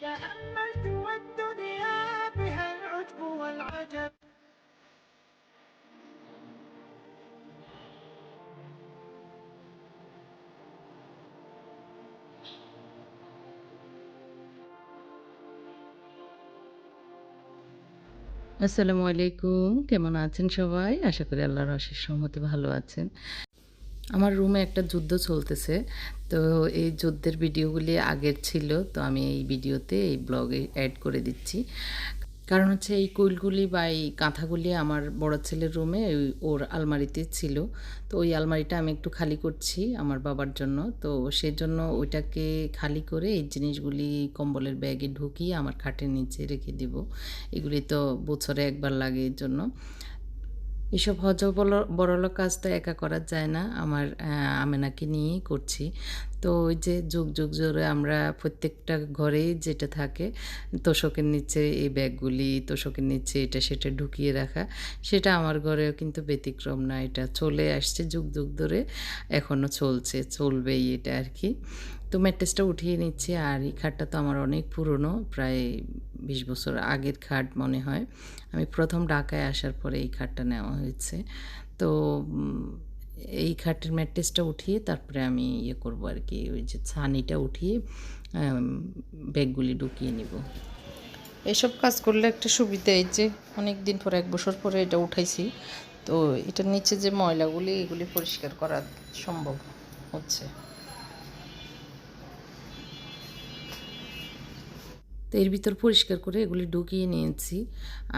تأملت والدنيا بها العجب والعجب. আসসালামু আলাইকুম। কেমন আছেন সবাই? আশা করি আল্লাহর অশেষ রহমতে ভালো আছেন। আমার রুমে একটা যুদ্ধ চলতেছে। তো এই যুদ্ধের ভিডিওগুলি আগের ছিল। তো আমি এই ভিডিওতে এই ব্লগে এড করে দিচ্ছি। কারণ হচ্ছে এই কুইলগুলি বা এই কাঁথাগুলি আমার বড় ছেলের রুমে ওর আলমারিতে ছিল। তো ওই আলমারিটা আমি একটু খালি করছি আমার বাবার জন্য। তো সেজন্য ওইটাকে খালি করে এই জিনিসগুলি কম্বলের ব্যাগে ঢুকিয়ে আমার খাটের নিচে রেখে দেব। এগুলি তো বছরে একবার লাগে এর জন্য। এসব বড়লোক কাজ তো একা করা যায় না। আমার আমেনাকে নিয়েই করছি। তো ওই যে যুগ যুগ ধরে আমরা প্রত্যেকটা ঘরেই যেটা থাকে তোশকের নিচে এই ব্যাগগুলি, তোশকের নিচে এটা সেটা ঢুকিয়ে রাখা, সেটা আমার ঘরেও কিন্তু ব্যতিক্রম না। এটা চলে আসছে যুগ যুগ ধরে, এখনও চলছে, চলবেই এটা আর কি। তো ম্যাট্রেসটা উঠিয়ে নিচ্ছি। আর এই খাটটা তো আমার অনেক পুরনো, প্রায় 20 বছর আগের খাট মনে হয়। আমি প্রথম ঢাকায় আসার পরে এই খাটটা নেওয়া হয়েছে। তো এই খাটের ম্যাট্রেসটা উঠিয়ে তারপরে আমি ইয়ে করবো আর কি, ওই যে ছানিটা উঠিয়ে ব্যাগগুলি ঢুকিয়ে নিব। এসব কাজ করলে একটা সুবিধা, এই যে অনেক দিন পরে 1 বছর পরে এটা উঠাইছি। তো এটার নিচে যে ময়লাগুলি এগুলি পরিষ্কার করা সম্ভব হচ্ছে। তো এর ভিতর পরিষ্কার করে এগুলি ঢুকিয়ে নিয়েছি।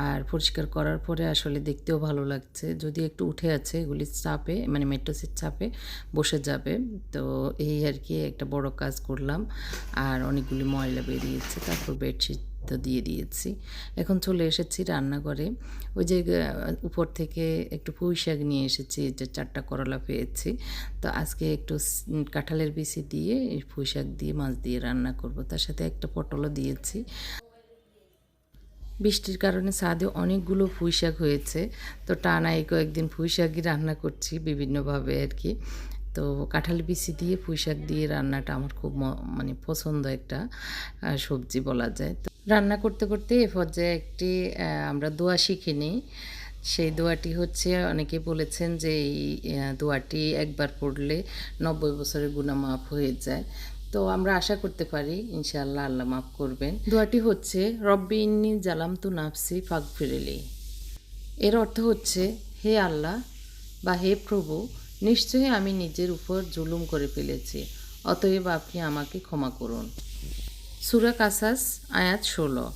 আর পরিষ্কার করার পরে আসলে দেখতেও ভালো লাগছে। যদি একটু উঠে আছে এগুলির চাপে, মানে মেট্রেসের চাপে বসে যাবে। তো এই আর কি একটা বড় কাজ করলাম। আর অনেকগুলি ময়লা বেরিয়েছে। তারপর বেডশিট তো দিয়ে দিয়েছি। এখন চলে এসেছি রান্নাঘরে। ওই যে উপর থেকে একটু পুঁই শাক নিয়ে এসেছি, যে 4টা করলা পেয়েছি। তো আজকে একটু কাঁঠালের বিচি দিয়ে এই পুঁই শাক দিয়ে মাছ দিয়ে রান্না করব। তার সাথে একটা পটলও দিয়েছি। বৃষ্টির কারণে ছাদে অনেকগুলো পুঁই শাক হয়েছে। তো টানা এই কয়েকদিন পুঁই শাকই রান্না করছি বিভিন্নভাবে আর কি। তো কাঁঠাল বিচি দিয়ে পুঁই শাক দিয়ে রান্নাটা আমার খুব মানে পছন্দ একটা সবজি বলা যায়। তো রান্না করতে করতে এ পর্যায়ে একটি আমরা দোয়া শিখে নিই। সেই দোয়াটি হচ্ছে, অনেকে বলেছেন যে এই দোয়াটি একবার পড়লে 90 বছরের গুনাহ মাফ হয়ে যায়। তো আমরা আশা করতে পারি ইনশাআল্লাহ আল্লাহ মাফ করবেন। দোয়াটি হচ্ছে রব্বি ইন্নি জালামতু নাফসি ফাগফিরলি। এর অর্থ হচ্ছে, হে আল্লাহ বা হে প্রভু, নিশ্চয়ই আমি নিজের উপর জুলুম করে ফেলেছি, অতএব আপনি আমাকে ক্ষমা করুন। সূরা কাসাস আয়াত 16।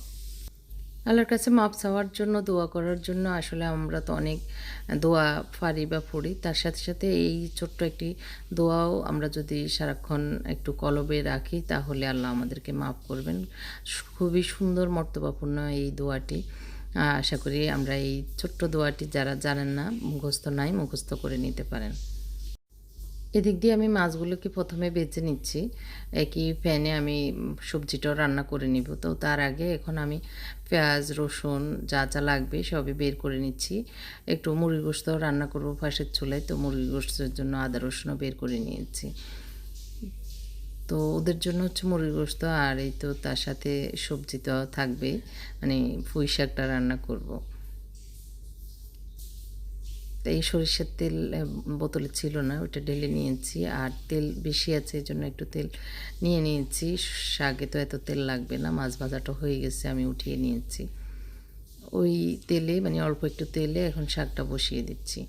আল্লাহর কাছে মাপ চাওয়ার জন্য, দোয়া করার জন্য আসলে আমরা তো অনেক দোয়া পারি বা পড়ি। তার সাথে সাথে এই ছোট্ট একটি দোয়াও আমরা যদি সারাক্ষণ একটু কলবে রাখি তাহলে আল্লাহ আমাদেরকে মাফ করবেন। খুবই সুন্দর মর্তবাপূর্ণ এই দোয়াটি। আশা করি আমরা এই ছোট্ট দোয়াটি যারা জানেন না, মুখস্থ নাই, মুখস্থ করে নিতে পারেন। এদিক দিয়ে আমি মাছগুলোকে প্রথমে বেছে নিচ্ছি। একই প্যানে আমি সবজিটাও রান্না করে নিব। তো তার আগে এখন আমি পেঁয়াজ, রসুন যা যা লাগবে সবই বের করে নিচ্ছি। একটু মুরগির গোশতও রান্না করব পাশের চুলায়। তো মুরগির গোশতের জন্য আদা রসুনও বের করে নিয়েছি। তো ওদের জন্য হচ্ছে মুরগির গোশত, আর এই তো তার সাথে সবজি তো থাকবেই, মানে পুঁই শাকটা রান্না করব। তো এই সরিষার তেল বোতলে ছিল না, ওটা ঢেলে নিয়েছি। আর তেল বেশি আছে এই জন্য একটু তেল নিয়ে নিয়েছি। শাকে তো এত তেল লাগবে না, মাছ ভাজাটা হয়ে গেছে, আমি উঠিয়ে নিয়েছি। ওই তেলে, মানে অল্প একটু তেলে এখন শাকটা বসিয়ে দিচ্ছি।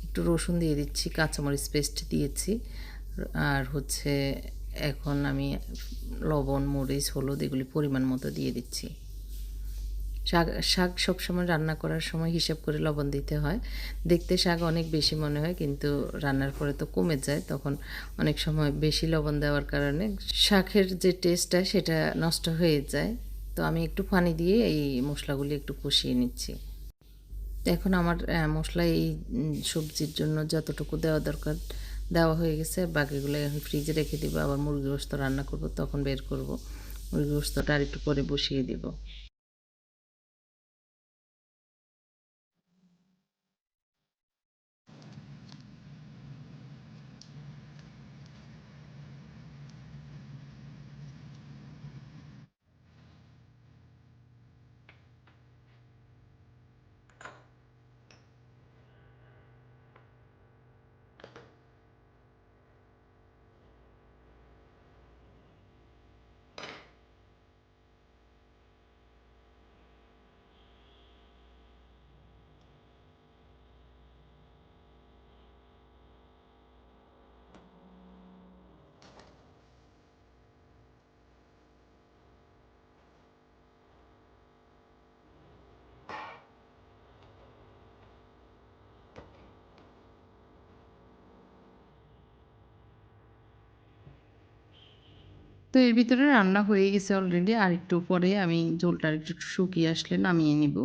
একটু রসুন দিয়ে দিচ্ছি, কাঁচামরিচ পেস্ট দিয়েছি। আর হচ্ছে এখন আমি লবণ, মরিচ, হলুদ এগুলি পরিমাণ মতো দিয়ে দিচ্ছি। শাক শাক সবসময় রান্না করার সময় হিসাব করে লবণ দিতে হয়। দেখতে শাক অনেক বেশি মনে হয়, কিন্তু রান্নার পরে তো কমে যায়। তখন অনেক সময় বেশি লবণ দেওয়ার কারণে শাকের যে টেস্টটা সেটা নষ্ট হয়ে যায়। তো আমি একটু পানি দিয়ে এই মশলাগুলি একটু কষিয়ে নিচ্ছি। তো এখন আমার মশলা এই সবজির জন্য যতটুকু দেওয়া দরকার দেওয়া হয়ে গেছে। বাকিগুলো এখন ফ্রিজে রেখে দিব। আবার মুরগির গোশত রান্না করব, তখন বের করব। মুরগির গোশতটা আর একটু পরে বসিয়ে দিব। তো এর ভিতরে রান্না হয়ে গেছে অলরেডি। আরেকটু পরে আমি ঝোলটা আরেকটু শুকিয়ে আসলে নামিয়ে নিব।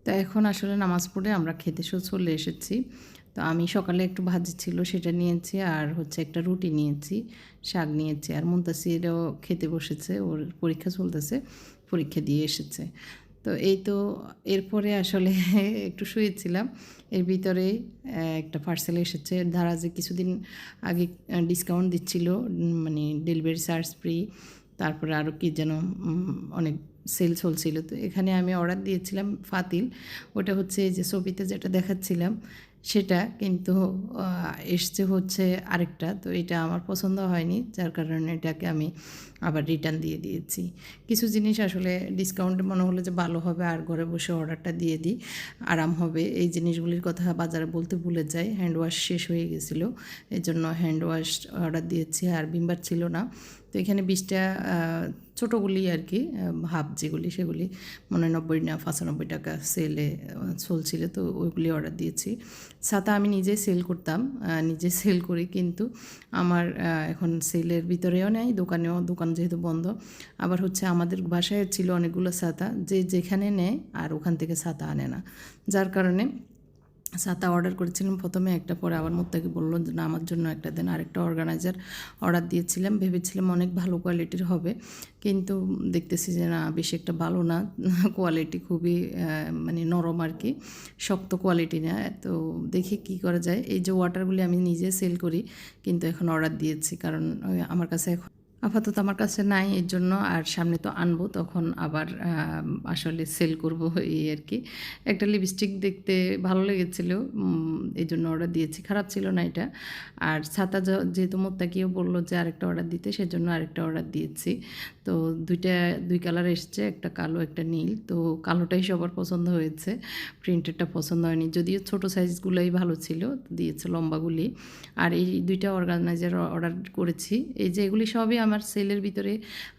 তো এখন আসলে নামাজ পড়ে আমরা খেতে চলে এসেছি। তো আমি সকালে একটু ভাজি ছিল সেটা নিয়েছি, আর হচ্ছে একটা রুটি নিয়েছি, শাক নিয়েছি। আর মুনতাসিরও খেতে বসেছে, ওর পরীক্ষা চলতেছে, পরীক্ষা দিয়ে এসেছে। তো এই তো এরপরে আসলে একটু শুয়েছিলাম। এর ভিতরে একটা পার্সেল এসেছে। দারাজে কিছুদিন আগে ডিসকাউন্ট দিচ্ছিল, মানে ডেলিভারি চার্জ ফ্রি, তারপরে আরও কি যেন অনেক সেল চলছিল। তো এখানে আমি অর্ডার দিয়েছিলাম ফাতিল, ওটা হচ্ছে এই যে ছবিতে যেটা দেখাচ্ছিলাম সেটা, কিন্তু এসছে হচ্ছে আরেকটা। তো এটা আমার পছন্দ হয়নি, যার কারণে এটাকে আমি আবার রিটার্ন দিয়ে দিয়েছি। কিছু জিনিস আসলে ডিসকাউন্টে মনে হলো যে ভালো হবে, আর ঘরে বসে অর্ডারটা দিয়ে দিই, আরাম হবে। এই জিনিসগুলির কথা বাজারে বলতে ভুলে যাই। হ্যান্ড ওয়াশ শেষ হয়ে গেছিলো, এই জন্য হ্যান্ড ওয়াশ অর্ডার দিয়েছি, আর ভিমবার ছিল না। তো এখানে 20টা ছোটোগুলি আর কি, হাফ যেগুলি সেগুলি মনে হয় 90 না 95 টাকা সেলে চলছিল, তো ওইগুলি অর্ডার দিয়েছি। ছাতা আমি নিজে সেল করতাম, নিজে সেল করি, কিন্তু আমার এখন সেলের ভিতরেও নেই, দোকানেও, দোকান যেহেতু বন্ধ। আবার হচ্ছে আমাদের বাসায় ছিল অনেকগুলো ছাতা, যে যেখানে নেয় আর ওখান থেকে ছাতা আনে না, যার কারণে ছাতা অর্ডার করেছিলাম প্রথমে একটা, পরে আবার মুত্তাকি বললো যে না আমার জন্য একটা দেন। আরেকটা অর্গানাইজার অর্ডার দিয়েছিলাম, ভেবেছিলাম অনেক ভালো কোয়ালিটির হবে, কিন্তু দেখতেছি যে না বেশি একটা ভালো না, কোয়ালিটি খুবই মানে নরম আর কি, শক্ত কোয়ালিটি না। তো দেখি কি করা যায়। এই যে ওয়াটারগুলি আমি নিজে সেল করি, কিন্তু এখন অর্ডার দিয়েছি, কারণ আমার কাছে এখন আপাতত আমার কাছে নাই, এর জন্য। আর সামনে তো আনবো, তখন আবার আসলে সেল করব এই আর কি। একটা লিপস্টিক দেখতে ভালো লেগেছিল, এই জন্য অর্ডার দিয়েছি, খারাপ ছিল না এটা। আর ছাতা যেহেতু মোত্তাকিও বললো যে আরেকটা অর্ডার দিতে, সেজন্য আরেকটা অর্ডার দিয়েছি। তো দুই কালার এসছে, একটা কালো একটা নীল। তো কালোটাই সবার পছন্দ হয়েছে, প্রিন্টেডটা পছন্দ হয়নি, যদিও ছোটো সাইজগুলোই ভালো ছিল, দিয়েছে লম্বাগুলি। আর এই দুইটা অর্গানাইজার অর্ডার করেছি। এই যে এগুলি সবই আমার সেলের ভিতরে,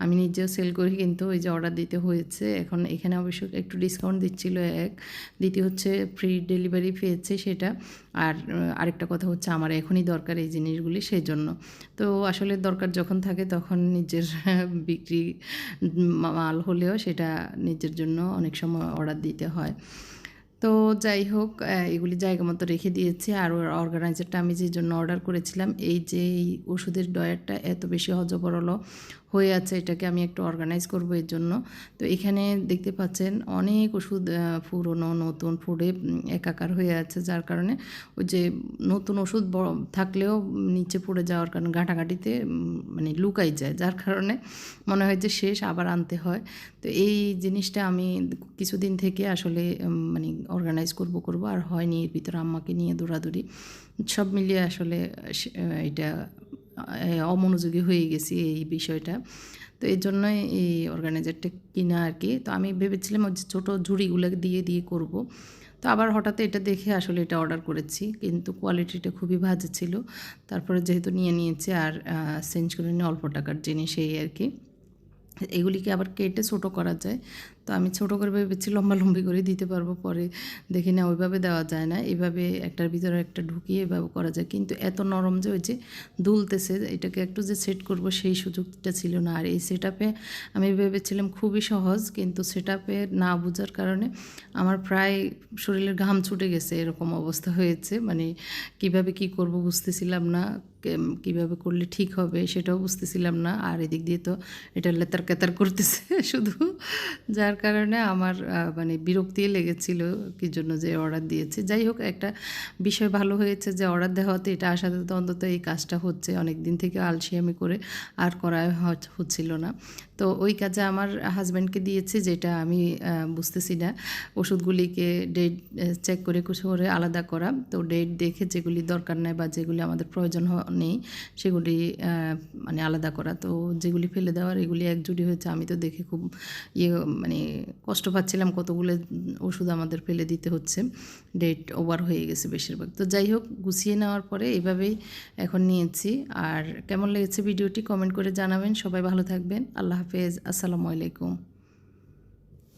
আমি নিজেও সেল করি, কিন্তু ওই যে অর্ডার দিতে হয়েছে। এখন এখানে অবশ্য একটু ডিসকাউন্ট দিচ্ছিল, দ্বিতীয় হচ্ছে ফ্রি ডেলিভারি পেয়েছে সেটা। আর আরেকটা কথা হচ্ছে আমার এখনই দরকার এই জিনিসগুলি, সেই জন্য। তো আসলে দরকার যখন থাকে তখন নিজের বিক্রি মাল হলেও সেটা নিজের জন্য অনেক সময় অর্ডার দিতে হয়। তো যাই হোক, এগুলি জায়গা মতো রেখে দিয়েছি। আর ওর অর্গানাইজারটা আমি যে জন্য অর্ডার করেছিলাম, এই যে এই ওষুধের ডয়ারটা এত বেশি হজবরল হয়ে আছে, এটাকে আমি একটু অর্গানাইজ করব এর জন্য। তো এখানে দেখতে পাচ্ছেন অনেক ওষুধ পুরনো নতুন ফুডে একাকার হয়ে আছে, যার কারণে ওই যে নতুন ওষুধ থাকলেও নিচে পড়ে যাওয়ার কারণে ঘাটাঘাটিতে মানে লুকাই যায়, যার কারণে মনে হয় যে শেষ, আবার আনতে হয়। তো এই জিনিসটা আমি কিছুদিন থেকে আসলে মানে অর্গানাইজ করব আর হয়নি, এর ভিতরে আম্মাকে নিয়ে দৌড়াদৌড়ি, সব মিলিয়ে আসলে এটা অমনোযোগী হয়ে গেছি এই বিষয়টা। তো এই জন্যই এই অর্গানাইজারটা কিনা আর কি। তো আমি ভেবেছিলাম ওই যে ছোটো ঝুড়িগুলো দিয়ে দিয়ে করব। তো আবার হঠাৎ এটা দেখে আসলে এটা অর্ডার করেছি, কিন্তু কোয়ালিটিটা খুবই বাজে ছিল। তারপরে যেহেতু নিয়েছি, আর চেঞ্জ করে নিয়ে অল্প টাকার জিনিস এই আর কি। এগুলিকে আবার কেটে ছোটো করা যায়, তো আমি ছোটো করে ভেবেছি লম্বালম্বি করে দিতে পারবো, পরে দেখি না ওইভাবে দেওয়া যায় না, এইভাবে একটার ভিতরে একটা ঢুকিয়ে এভাবে করা যায়, কিন্তু এত নরম যে ওই যে দুলতেছে, এটাকে একটু যে সেট করব সেই সুযোগটা ছিল না। আর এই সেট আপে আমি ভেবেছিলাম খুবই সহজ, কিন্তু সেট আপে না বোঝার কারণে আমার প্রায় শরীরের ঘাম ছুটে গেছে, এরকম অবস্থা হয়েছে। মানে কিভাবে কি করব বুঝতেছিলাম না, কীভাবে করলে ঠিক হবে সেটাও বুঝতেছিলাম না। আর এদিক দিয়ে তো এটা লেতার কেতার করতেছে শুধু, যার কারণে আমার মানে বিরক্তি লেগেছিল কি জন্য যে অর্ডার দিয়েছি। যাই হোক, একটা বিষয় ভালো হয়েছে যে অর্ডার দেওয়াতে এটা আসাতে তো অন্তত এই কাজটা হচ্ছে, অনেক দিন থেকে আলসিয়ামি করে আর করা হচ্ছিল না। তো ওই কাজে আমার হাজব্যান্ডকে দিয়েছি, যেটা আমি বুঝতেছি না, ওষুধগুলিকে ডেট চেক করে করে আলাদা করা। তো ডেট দেখে যেগুলি দরকার নেই বা যেগুলি আমাদের প্রয়োজন নেই সেগুলি মানে আলাদা করা। তো যেগুলি ফেলে দেওয়ার এগুলি একজুটি হয়েছে। আমি তো দেখে খুব মানে কষ্ট পাচ্ছিলাম, কতগুলো ওষুধ আমাদের ফেলে দিতে হচ্ছে, ডেট ওভার হয়ে গেছে বেশিরভাগ। তো যাই হোক, গুছিয়ে নেওয়ার পরে এভাবেই এখন নিয়েছি। আর কেমন লেগেছে ভিডিওটি কমেন্ট করে জানাবেন। সবাই ভালো থাকবেন। আল্লাহ হাফেজ, আসসালামু আলাইকুম।